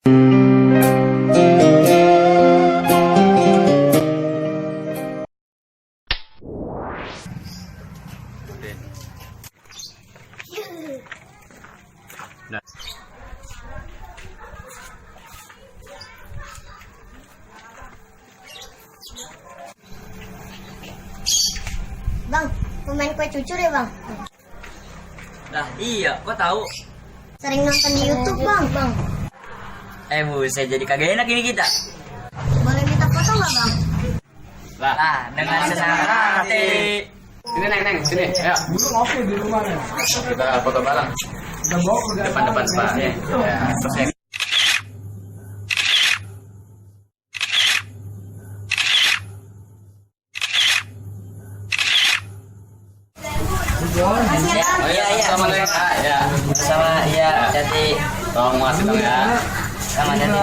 Nah. Bang, pemain kue cucur ya bang? Lah iya, kok tahu? Sering nonton di YouTube bang. Saya jadi kagak enak ini kita. Boleh minta foto nggak bang? Lah, dengan senang hati. Sini neng, sini. Ayo. Kita foto bareng. Depan spa. Ya, terus ya. Oh iya. Sama neng. Ya. Sama iya, jadi Tolong masuk dong ya. sama jadi.